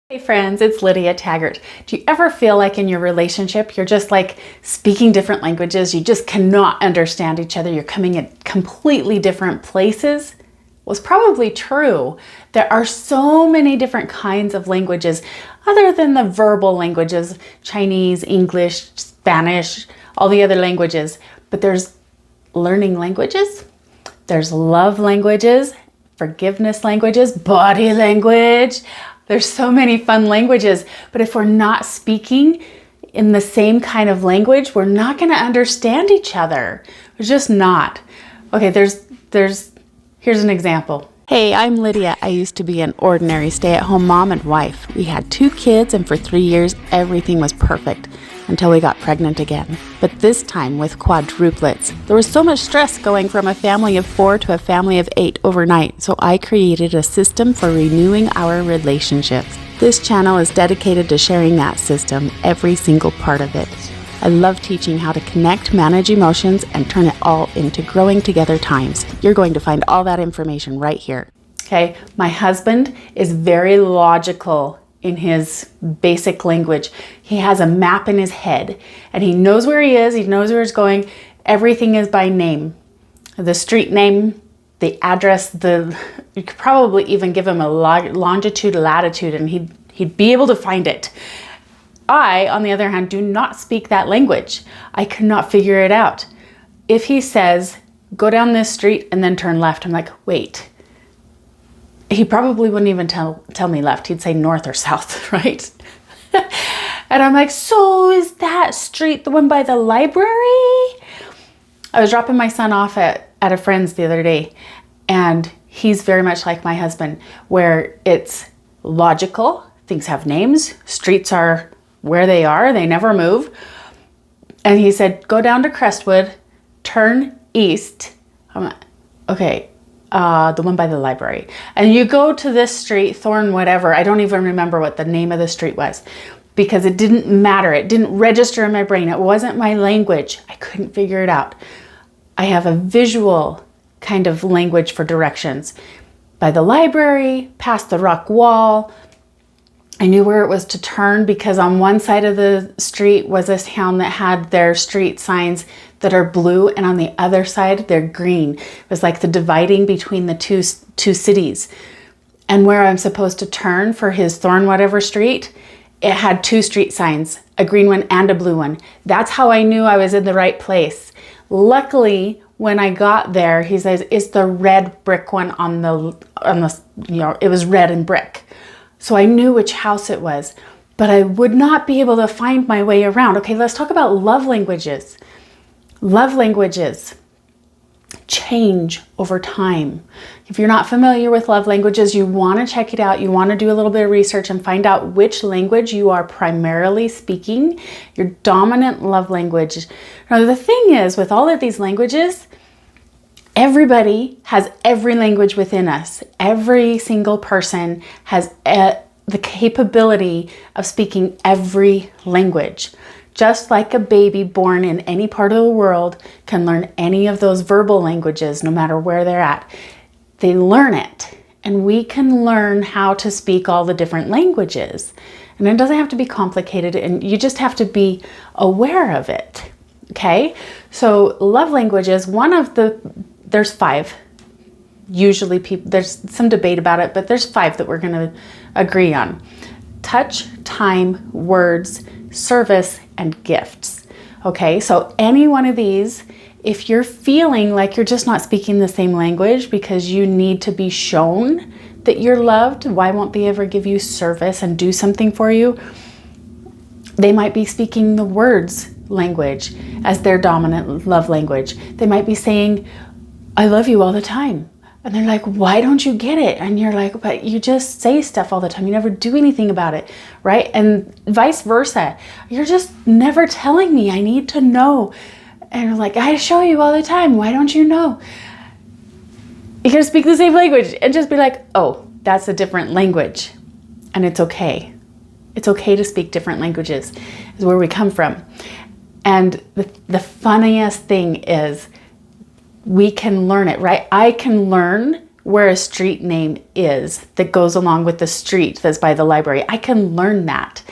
Hey friends, it's Lydia Taggart. Do you ever feel like in your relationship you're just like speaking different languages? You just cannot understand each other. You're coming at completely different places? Well, it's probably true. There are so many different kinds of languages other than the verbal languages, Chinese, English, Spanish, all the other languages. But there's learning languages, there's love languages, forgiveness languages, body language. There's so many fun languages, but if we're not speaking in the same kind of language, we're not going to understand each other. We're just not. Okay, here's an example. Hey, I'm Lydia. I used to be an ordinary stay-at-home mom and wife. We had 2 kids, and for 3 years, everything was perfect until we got pregnant again. But this time with quadruplets. There was so much stress going from a family of 4 to a family of 8 overnight, so I created a system for renewing our relationships. This channel is dedicated to sharing that system, every single part of it. I love teaching how to connect, manage emotions, and turn it all into growing together times. You're going to find all that information right here. Okay, my husband is very logical in his basic language. He has a map in his head and he knows where he is, he knows where he's going. Everything is by name. The street name, the address, you could probably even give him a longitude, latitude, and he'd be able to find it. I, on the other hand, do not speak that language. I could not figure it out. If he says, go down this street and then turn left, I'm like, wait. He probably wouldn't even tell me left. He'd say north or south, right? And I'm like, so is that street the one by the library? I was dropping my son off at a friend's the other day, and he's very much like my husband, where it's logical. Things have names. Streets are where they are. They never move. And he said, go down to Crestwood, turn east. I'm like, okay. The one by the library. And you go to this street, Thorn whatever. I don't even remember what the name of the street was because it didn't matter. It didn't register in my brain. It wasn't my language. I couldn't figure it out. I have a visual kind of language for directions. By the library, past the rock wall, I knew where it was to turn because on one side of the street was this town that had their street signs that are blue, and on the other side they're green. It was like the dividing between the two cities. And where I'm supposed to turn for his Thorn whatever street, it had 2 street signs, a green one and a blue one. That's how I knew I was in the right place. Luckily, when I got there, he says, it's the red brick one on the, it was red and brick. So I knew which house it was, but I would not be able to find my way around. Okay, let's talk about love languages. Love languages change over time. If you're not familiar with love languages, you want to check it out. You want to do a little bit of research and find out which language you are primarily speaking, your dominant love language. Now, the thing is, with all of these languages, everybody has every language within us. Every single person has the capability of speaking every language. Just like a baby born in any part of the world can learn any of those verbal languages, no matter where they're at. They learn it, and we can learn how to speak all the different languages. And it doesn't have to be complicated, and you just have to be aware of it, okay? So love languages, there's 5. Usually there's some debate about it, but there's 5 that we're gonna agree on. Touch, time, words, service, and gifts. Okay, so any one of these, if you're feeling like you're just not speaking the same language because you need to be shown that you're loved, why won't they ever give you service and do something for you? They might be speaking the words language as their dominant love language. They might be saying, I love you all the time. And they're like, why don't you get it? And you're like, but you just say stuff all the time. You never do anything about it, right? And vice versa. You're just never telling me. I need to know. And I'm like, I show you all the time. Why don't you know? You gotta speak the same language and just be like, oh, that's a different language. And it's okay. It's okay to speak different languages, is where we come from. And the funniest thing is we can learn it, right? I can learn where a street name is that goes along with the street that's by the library. I can learn that.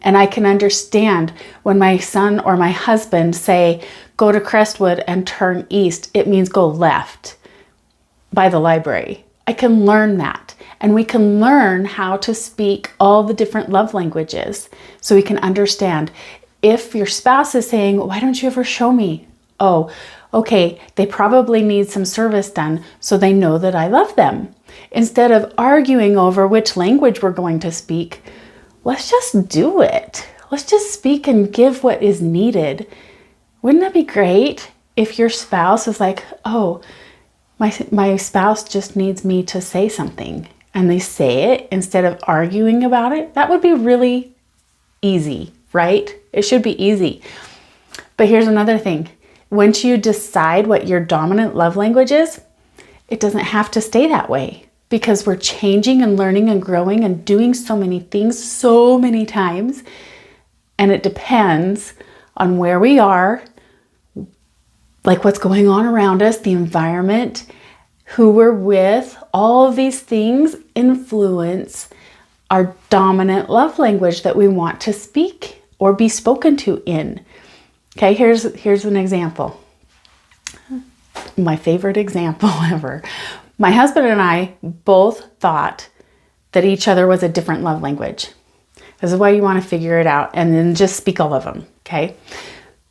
And I can understand when my son or my husband say, go to Crestwood and turn east, it means go left by the library. I can learn that. And we can learn how to speak all the different love languages so we can understand. If your spouse is saying, why don't you ever show me? Oh, okay, they probably need some service done so they know that I love them. Instead of arguing over which language we're going to speak, let's just do it. Let's just speak and give what is needed. Wouldn't that be great if your spouse is like, oh, my spouse just needs me to say something, and they say it instead of arguing about it? That would be really easy, right? It should be easy. But here's another thing. Once you decide what your dominant love language is, it doesn't have to stay that way, because we're changing and learning and growing and doing so many things so many times. And it depends on where we are, like what's going on around us, the environment, who we're with. All of these things influence our dominant love language that we want to speak or be spoken to in. Okay, here's an example. My favorite example ever. My husband and I both thought that each other was a different love language. This is why you want to figure it out and then just speak all of them, okay?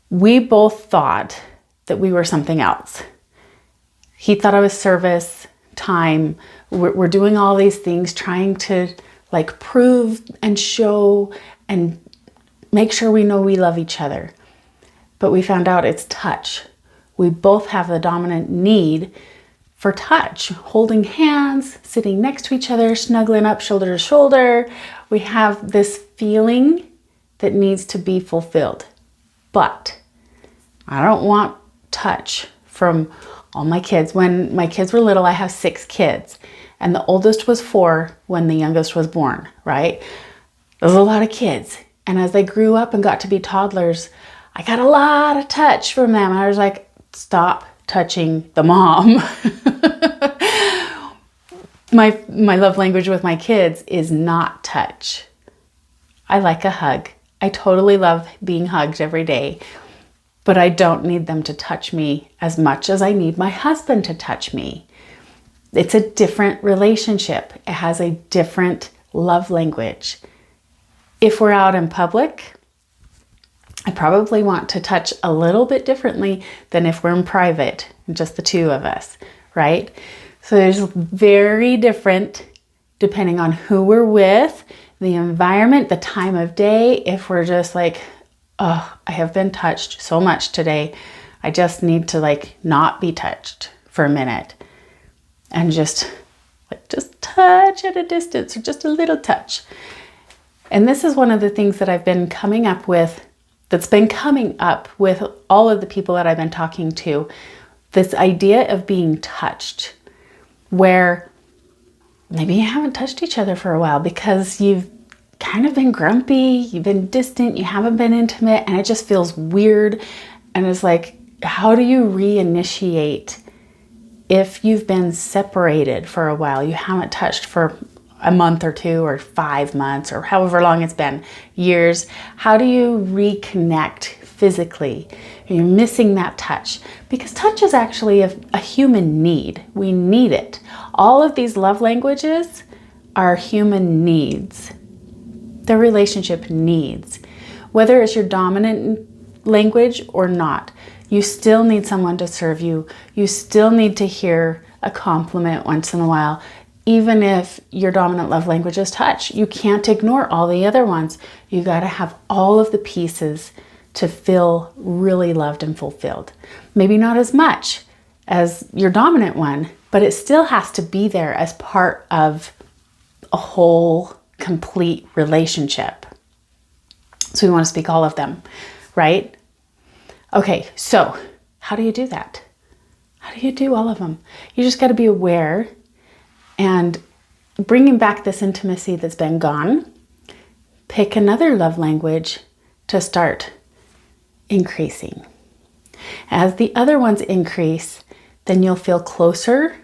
We both thought that we were something else. He thought I was service, time. We're doing all these things, trying to like prove and show and make sure we know we love each other. But we found out it's touch. We both have the dominant need for touch, holding hands, sitting next to each other, snuggling up shoulder to shoulder. We have this feeling that needs to be fulfilled. But I don't want touch from all my kids. When my kids were little, I have 6 kids, and the oldest was 4 when the youngest was born, right? There's a lot of kids. And as they grew up and got to be toddlers, I got a lot of touch from them. I was like, stop touching the mom. My love language with my kids is not touch. I like a hug. I totally love being hugged every day, but I don't need them to touch me as much as I need my husband to touch me. It's a different relationship. It has a different love language. If we're out in public, I probably want to touch a little bit differently than if we're in private, just the two of us, right? So there's very different depending on who we're with, the environment, the time of day. If we're just like, oh, I have been touched so much today, I just need to like not be touched for a minute and just touch at a distance, or just a little touch. And this is one of the things that I've been coming up with, that's been coming up with all of the people that I've been talking to, this idea of being touched, where maybe you haven't touched each other for a while because you've kind of been grumpy, you've been distant, you haven't been intimate, and it just feels weird. And it's like, how do you reinitiate if you've been separated for a while, you haven't touched for a month or 2 or 5 months or however long it's been, years? How do you reconnect physically? You're missing that touch, because touch is actually a human need. We need it. All of these love languages are human needs. They're relationship needs. Whether it's your dominant language or not, you still need someone to serve you. You still need to hear a compliment once in a while. Even if your dominant love language is touch, you can't ignore all the other ones. You got to have all of the pieces to feel really loved and fulfilled. Maybe not as much as your dominant one, but it still has to be there as part of a whole, complete relationship. So we want to speak all of them, right? Okay, so how do you do that? How do you do all of them? You just got to be aware and bringing back this intimacy that's been gone. Pick another love language to start increasing. As the other ones increase, then you'll feel closer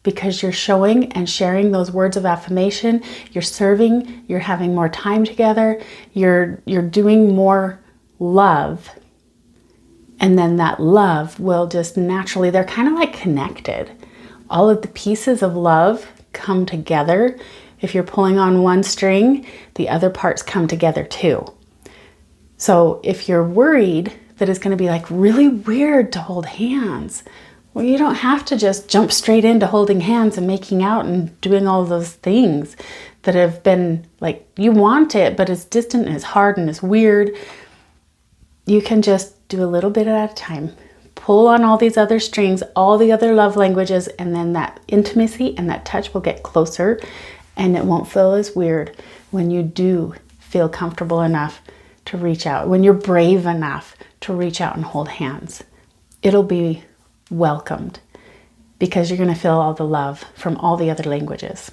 because you're showing and sharing those words of affirmation. You're serving, you're having more time together, you're doing more love. And then that love will just naturally, they're kind of like connected. All of the pieces of love come together. If you're pulling on one string, the other parts come together too. So if you're worried that it's going to be like really weird to hold hands, well, you don't have to just jump straight into holding hands and making out and doing all those things that have been like, you want it, but it's distant and it's hard and it's weird. You can just do a little bit at a time. Pull on all these other strings, all the other love languages, and then that intimacy and that touch will get closer, and it won't feel as weird when you do feel comfortable enough to reach out, when you're brave enough to reach out and hold hands. It'll be welcomed because you're going to feel all the love from all the other languages.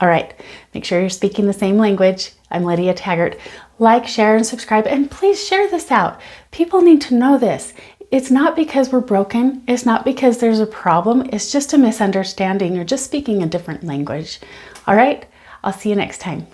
All right, make sure you're speaking the same language. I'm Lydia Taggart. Like, share, and subscribe, and please share this out. People need to know this. It's not because we're broken. It's not because there's a problem. It's just a misunderstanding. You're just speaking a different language. All right, I'll see you next time.